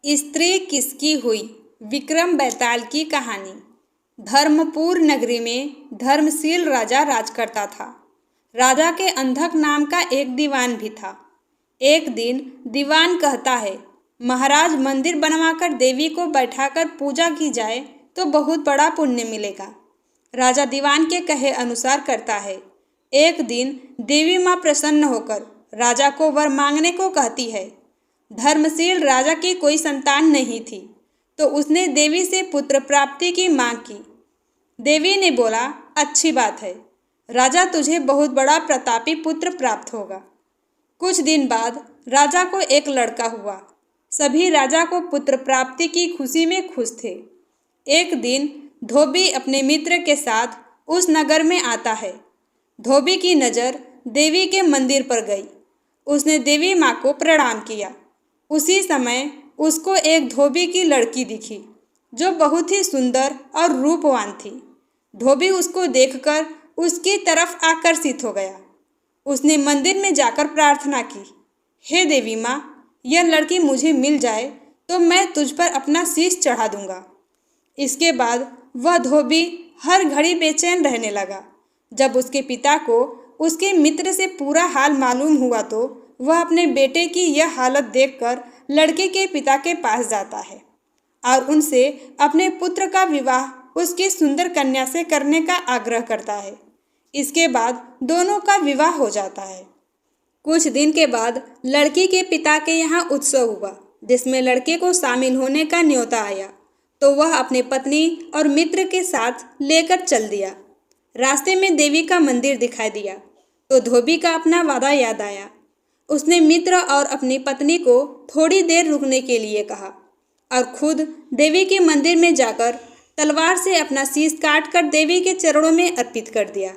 स्त्री किसकी हुई? विक्रम बेताल की कहानी। धर्मपुर नगरी में धर्मशील राजा राज करता था। राजा के अंधक नाम का एक दीवान भी था। एक दिन दीवान कहता है, महाराज मंदिर बनवाकर देवी को बैठाकर पूजा की जाए तो बहुत बड़ा पुण्य मिलेगा। राजा दीवान के कहे अनुसार करता है। एक दिन देवी माँ प्रसन्न होकर राजा को वर मांगने को कहती है। धर्मशील राजा की कोई संतान नहीं थी तो उसने देवी से पुत्र प्राप्ति की मांग की। देवी ने बोला, अच्छी बात है राजा, तुझे बहुत बड़ा प्रतापी पुत्र प्राप्त होगा। कुछ दिन बाद राजा को एक लड़का हुआ। सभी राजा को पुत्र प्राप्ति की खुशी में खुश थे। एक दिन धोबी अपने मित्र के साथ उस नगर में आता है। धोबी की नज़र देवी के मंदिर पर गई। उसने देवी माँ को प्रणाम किया। उसी समय उसको एक धोबी की लड़की दिखी जो बहुत ही सुंदर और रूपवान थी। धोबी उसको देखकर उसकी तरफ आकर्षित हो गया। उसने मंदिर में जाकर प्रार्थना की, हे देवी माँ, यह लड़की मुझे मिल जाए तो मैं तुझ पर अपना शीश चढ़ा दूंगा। इसके बाद वह धोबी हर घड़ी बेचैन रहने लगा। जब उसके पिता को उसके मित्र से पूरा हाल मालूम हुआ तो वह अपने बेटे की यह हालत देखकर लड़के के पिता के पास जाता है और उनसे अपने पुत्र का विवाह उसकी सुंदर कन्या से करने का आग्रह करता है। इसके बाद दोनों का विवाह हो जाता है। कुछ दिन के बाद लड़की के पिता के यहाँ उत्सव हुआ जिसमें लड़के को शामिल होने का न्योता आया तो वह अपनी पत्नी और मित्र के साथ लेकर चल दिया। रास्ते में देवी का मंदिर दिखाई दिया तो धोबी का अपना वादा याद आया। उसने मित्र और अपनी पत्नी को थोड़ी देर रुकने के लिए कहा और खुद देवी के मंदिर में जाकर तलवार से अपना शीश काटकर देवी के चरणों में अर्पित कर दिया।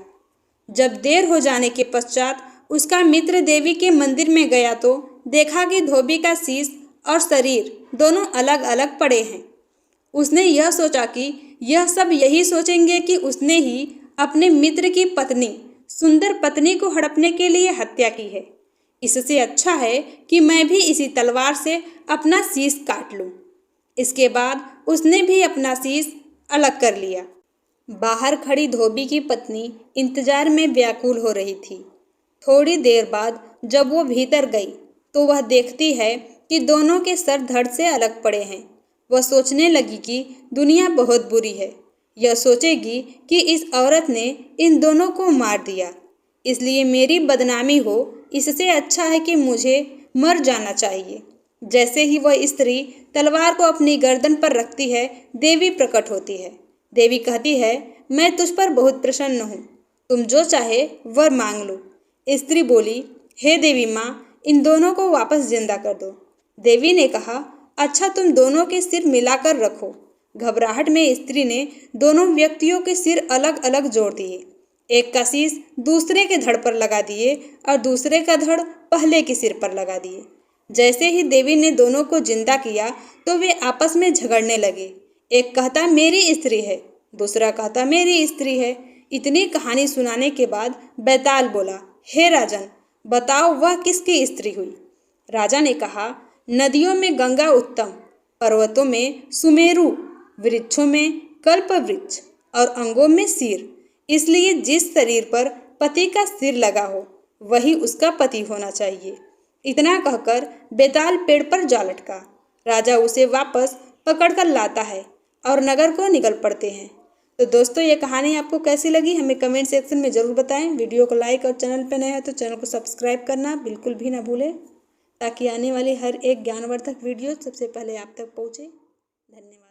जब देर हो जाने के पश्चात उसका मित्र देवी के मंदिर में गया तो देखा कि धोबी का शीश और शरीर दोनों अलग अलग पड़े हैं। उसने यह सोचा कि यह सब यही सोचेंगे कि उसने ही अपने मित्र की पत्नी, सुंदर पत्नी को हड़पने के लिए हत्या की है। इससे अच्छा है कि मैं भी इसी तलवार से अपना शीश काट लूं। इसके बाद उसने भी अपना शीश अलग कर लिया। बाहर खड़ी धोबी की पत्नी इंतजार में व्याकुल हो रही थी। थोड़ी देर बाद जब वो भीतर गई तो वह देखती है कि दोनों के सर धड़ से अलग पड़े हैं। वह सोचने लगी कि दुनिया बहुत बुरी है। यह सोचेगी कि इस औरत ने इन दोनों को मार दिया, इसलिए मेरी बदनामी हो। इससे अच्छा है कि मुझे मर जाना चाहिए। जैसे ही वह स्त्री तलवार को अपनी गर्दन पर रखती है, देवी प्रकट होती है। देवी कहती है, मैं तुझ पर बहुत प्रसन्न हूँ, तुम जो चाहे वर मांग लो। स्त्री बोली, हे देवी माँ, इन दोनों को वापस जिंदा कर दो। देवी ने कहा, अच्छा, तुम दोनों के सिर मिलाकर रखो। घबराहट में स्त्री ने दोनों व्यक्तियों के सिर अलग अलग जोड़ दिए। एक का शीश दूसरे के धड़ पर लगा दिए और दूसरे का धड़ पहले के सिर पर लगा दिए। जैसे ही देवी ने दोनों को जिंदा किया तो वे आपस में झगड़ने लगे। एक कहता मेरी स्त्री है, दूसरा कहता मेरी स्त्री है। इतनी कहानी सुनाने के बाद बैताल बोला, हे राजन, बताओ वह किसकी स्त्री हुई? राजा ने कहा, नदियों में गंगा उत्तम, पर्वतों में सुमेरु, वृक्षों में कल्प वृक्ष और अंगों में सिर। इसलिए जिस शरीर पर पति का सिर लगा हो वही उसका पति होना चाहिए। इतना कहकर बेताल पेड़ पर जा लटका। राजा उसे वापस पकड़कर लाता है और नगर को निकल पड़ते हैं। तो दोस्तों, ये कहानी आपको कैसी लगी हमें कमेंट सेक्शन में ज़रूर बताएं। वीडियो को लाइक और चैनल पर नए हैं तो चैनल को सब्सक्राइब करना बिल्कुल भी ना भूलें ताकि आने वाली हर एक ज्ञानवर्धक वीडियो सबसे पहले आप तक पहुँचे। धन्यवाद।